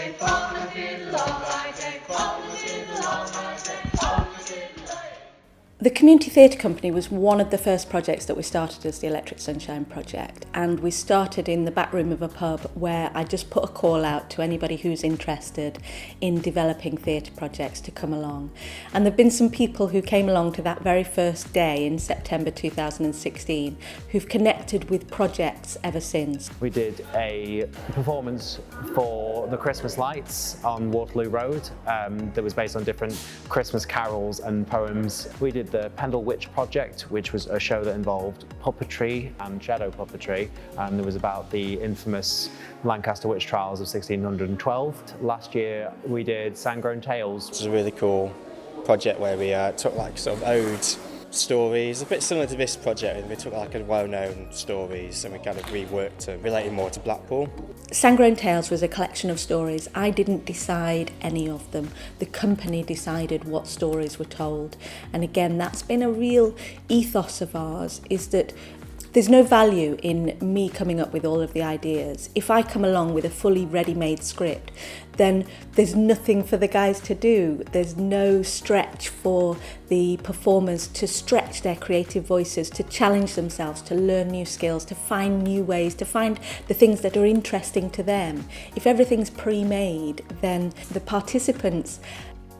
take politics along, I take politics along, I take politics along. The Community Theatre Company was one of the first projects that we started as the Electric Sunshine Project, and we started in the back room of a pub where I just put a call out to anybody who's interested in developing theatre projects to come along. And there've been some people who came along to that very first day in September 2016 who've connected with projects ever since. We did a performance for the Christmas lights on Waterloo Road that was based on different Christmas carols and poems. We did the Pendle Witch Project, which was a show that involved puppetry and shadow puppetry, and it was about the infamous Lancaster witch trials of 1612. Last year we did Sandgrown Tales. Which was a really cool project where we took like sort of ode stories, a bit similar to this project. We took like a well-known stories and we kind of reworked them, related more to Blackpool. Sandgrown Tales was a collection of stories. I didn't decide any of them. The company decided what stories were told. And again, that's been a real ethos of ours, is that there's no value in me coming up with all of the ideas. If I come along with a fully ready-made script, then there's nothing for the guys to do. There's no stretch for the performers to stretch their creative voices, to challenge themselves, to learn new skills, to find new ways, to find the things that are interesting to them. If everything's pre-made, then the participants,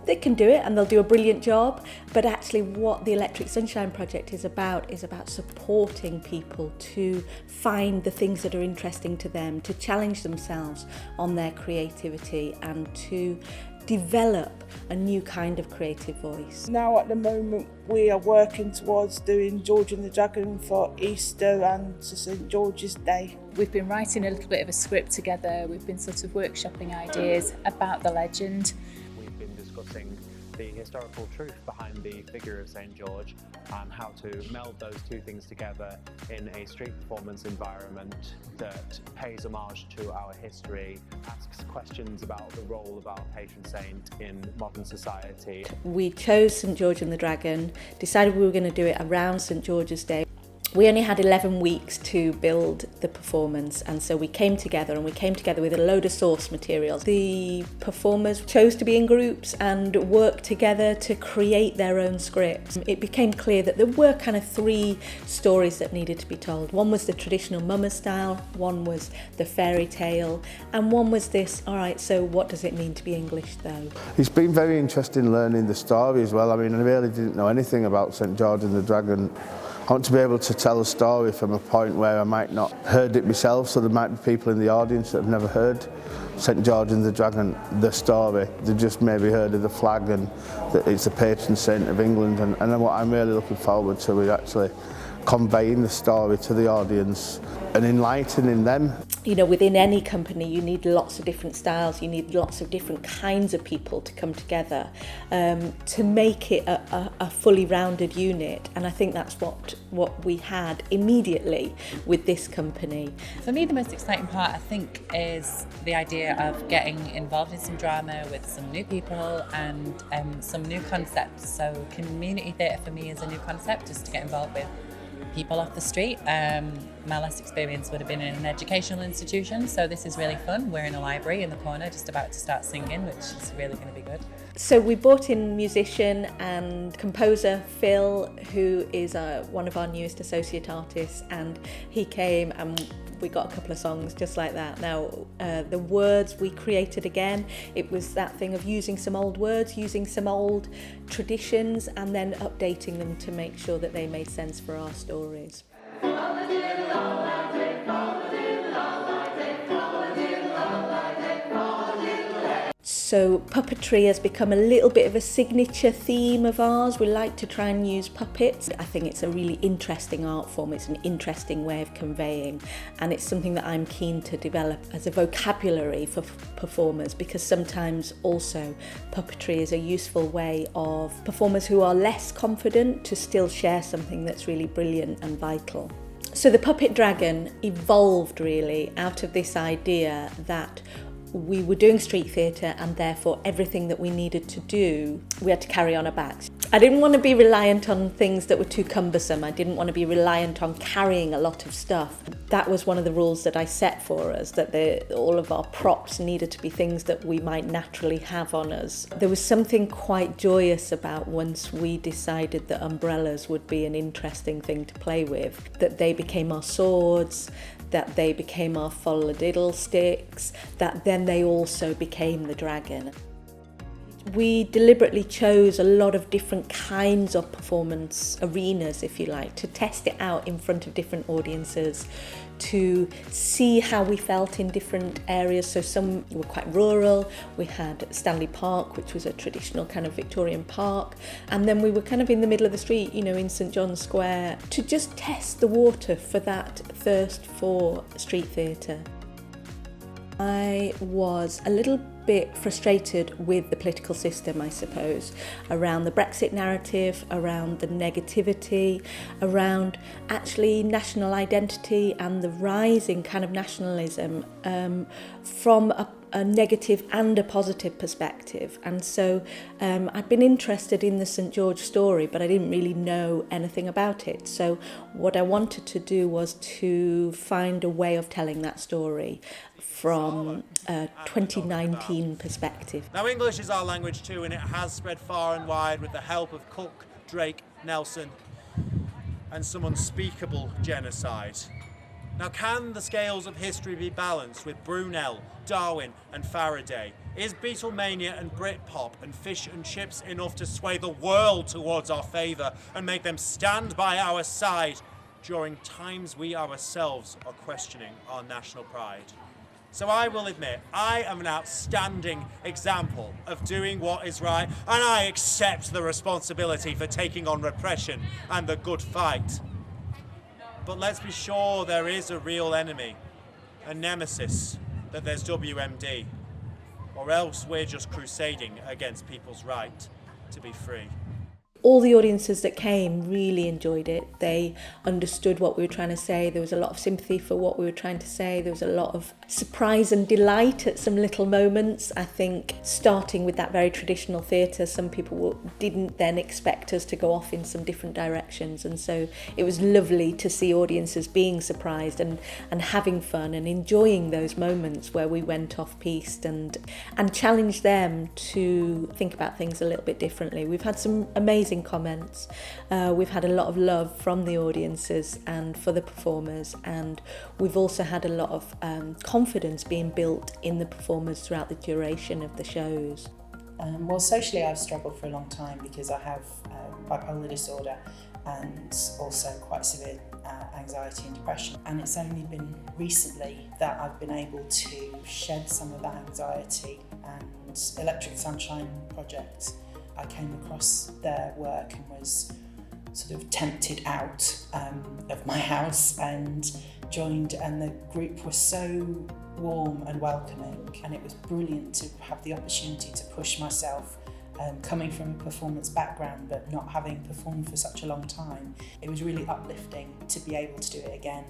they can do it and they'll do a brilliant job, but actually what the Electric Sunshine Project is about supporting people to find the things that are interesting to them, to challenge themselves on their creativity and to develop a new kind of creative voice. Now at the moment we are working towards doing George and the Dragon for Easter and to St George's Day. We've been writing a little bit of a script together, we've been sort of workshopping ideas about the legend. Discussing the historical truth behind the figure of St George and how to meld those two things together in a street performance environment that pays homage to our history, asks questions about the role of our patron saint in modern society. We chose St George and the Dragon, decided we were going to do it around St George's Day. We only had 11 weeks to build the performance, and so we came together with a load of source materials. The performers chose to be in groups and work together to create their own scripts. It became clear that there were kind of three stories that needed to be told. One was the traditional mummer style, one was the fairy tale, and one was this, all right, so what does it mean to be English though? It's been very interesting learning the story as well. I mean, I really didn't know anything about St George and the Dragon. I want to be able to tell a story from a point where I might not have heard it myself, so there might be people in the audience that have never heard St George and the Dragon, the story. They've just maybe heard of the flag and that it's the patron saint of England, and what I'm really looking forward to is actually conveying the story to the audience and enlightening them. You know, within any company you need lots of different styles, you need lots of different kinds of people to come together to make it a fully rounded unit, and I think that's what we had immediately with this company. For me, the most exciting part, I think, is the idea of getting involved in some drama with some new people and some new concepts. So community theatre for me is a new concept, just to get involved with people off the street. My last experience would have been in an educational institution, so this is really fun. We're in a library in the corner, just about to start singing, which is really going to be good. So we brought in musician and composer Phil, who is one of our newest associate artists, and he came and we got a couple of songs just like that. Now, the words we created again, it was that thing of using some old words, using some old traditions, and then updating them to make sure that they made sense for our stories. So puppetry has become a little bit of a signature theme of ours. We like to try and use puppets. I think it's a really interesting art form. It's an interesting way of conveying, and it's something that I'm keen to develop as a vocabulary for performers, because sometimes also puppetry is a useful way of performers who are less confident to still share something that's really brilliant and vital. So the Puppet Dragon evolved really out of this idea that we were doing street theatre, and therefore everything that we needed to do we had to carry on our backs. I didn't want to be reliant on things that were too cumbersome. I didn't want to be reliant on carrying a lot of stuff. That was one of the rules that I set for us, that all of our props needed to be things that we might naturally have on us. There was something quite joyous about once we decided that umbrellas would be an interesting thing to play with, that they became our swords, that they became our follow-the-diddle sticks, that then they also became the dragon. We deliberately chose a lot of different kinds of performance arenas, if you like, to test it out in front of different audiences, to see how we felt in different areas. So some were quite rural. We had Stanley Park, which was a traditional kind of Victorian park. And then we were kind of in the middle of the street, you know, in St John's Square, to just test the water for that thirst for street theatre. I was a little bit frustrated with the political system, I suppose, around the Brexit narrative, around the negativity, around actually national identity and the rising kind of nationalism from a negative and a positive perspective. And so I'd been interested in the St George story, but I didn't really know anything about it. So what I wanted to do was to find a way of telling that story from a 2019 perspective. Now, English is our language too, and it has spread far and wide with the help of Cook, Drake, Nelson, and some unspeakable genocide. Now, can the scales of history be balanced with Brunel, Darwin and Faraday? Is Beatlemania and Britpop and fish and chips enough to sway the world towards our favour and make them stand by our side during times we ourselves are questioning our national pride? So I will admit, I am an outstanding example of doing what is right, and I accept the responsibility for taking on repression and the good fight. But let's be sure there is a real enemy, a nemesis, that there's WMD, or else we're just crusading against people's right to be free. All the audiences that came really enjoyed it. They understood what we were trying to say. There was a lot of sympathy for what we were trying to say. There was a lot of surprise and delight at some little moments. I think starting with that very traditional theatre, some people didn't then expect us to go off in some different directions. And so it was lovely to see audiences being surprised and having fun and enjoying those moments where we went off piste and challenged them to think about things a little bit differently. We've had some amazing comments. We've had a lot of love from the audiences and for the performers, and we've also had a lot of confidence being built in the performers throughout the duration of the shows. Well, socially I've struggled for a long time because I have bipolar disorder and also quite severe anxiety and depression, and it's only been recently that I've been able to shed some of that anxiety. And Electric Sunshine Project, I came across their work and was sort of tempted out of my house and joined, and the group was so warm and welcoming, and it was brilliant to have the opportunity to push myself, coming from a performance background but not having performed for such a long time. It was really uplifting to be able to do it again.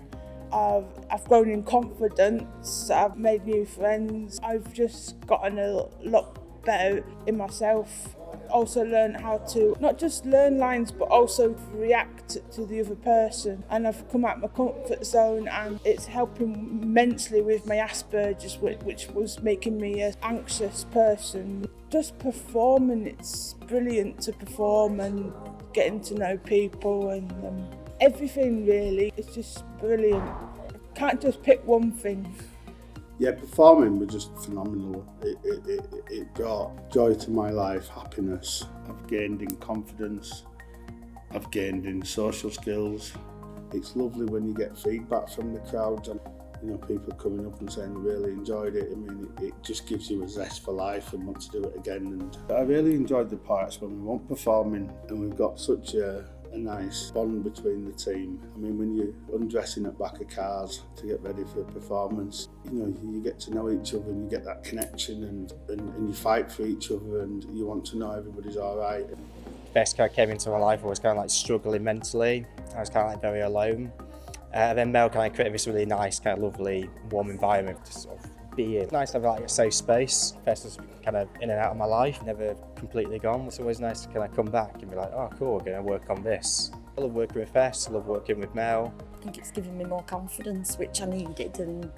I've grown in confidence, I've made new friends, I've just gotten a lot better in myself. Also learned how to not just learn lines but also react to the other person, and I've come out of my comfort zone, and it's helping immensely with my Asperger's, which was making me an anxious person. Just performing, it's brilliant to perform and getting to know people, and everything really, it's just brilliant. I can't just pick one thing. Yeah, performing was just phenomenal. It brought joy to my life, happiness. I've gained in confidence. I've gained in social skills. It's lovely when you get feedback from the crowd and people coming up and saying they really enjoyed it. I mean, it just gives you a zest for life and want to do it again. And I really enjoyed the parts when we weren't performing, and we've got such a nice bond between the team. I mean, when you're undressing at back of cars to get ready for a performance, you get to know each other and you get that connection, and you fight for each other and you want to know everybody's all right. Best came into my life, I was kind of like struggling mentally. I was kind of like very alone. Then Mel kind of created this really nice, kind of lovely, warm environment to sort of be in. It's nice to have like a safe space. Fest is kind of in and out of my life, never completely gone. It's always nice to kind of come back and be like, oh cool, we're going to work on this. I love working with Fest, I love working with Mel. I think it's given me more confidence, which I needed, and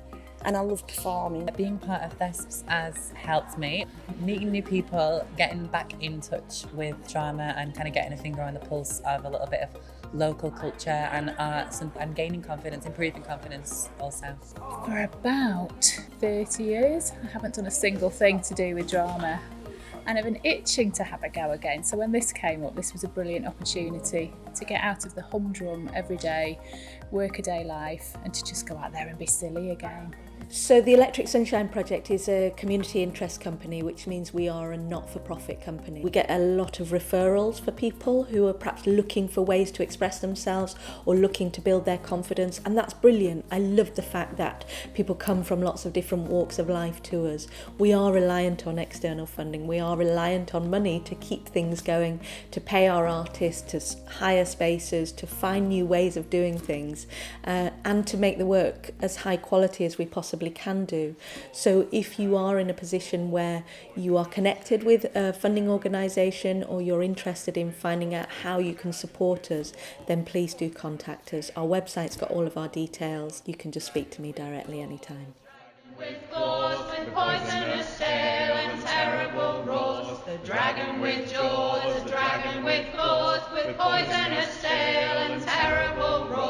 I love performing. Being part of Thesps has helped me. Meeting new people, getting back in touch with drama and kind of getting a finger on the pulse of a little bit of local culture and arts and gaining confidence, improving confidence also. For about 30 years, I haven't done a single thing to do with drama. And I've been itching to have a go again. So when this came up, this was a brilliant opportunity to get out of the humdrum everyday workaday life and to just go out there and be silly again. So the Electric Sunshine Project is a community interest company, which means we are a not-for-profit company. We get a lot of referrals for people who are perhaps looking for ways to express themselves or looking to build their confidence, and that's brilliant. I love the fact that people come from lots of different walks of life to us. We are reliant on external funding. We are reliant on money to keep things going, to pay our artists, to hire spaces, to find new ways of doing things, and to make the work as high quality as we possibly can do. So if you are in a position where you are connected with a funding organisation or you're interested in finding out how you can support us, then please do contact us. Our website's got all of our details. You can just speak to me directly anytime. With claws, with poisonous tail and terrible roars, the dragon with jaws, the dragon with claws, with poisonous tail and terrible roars.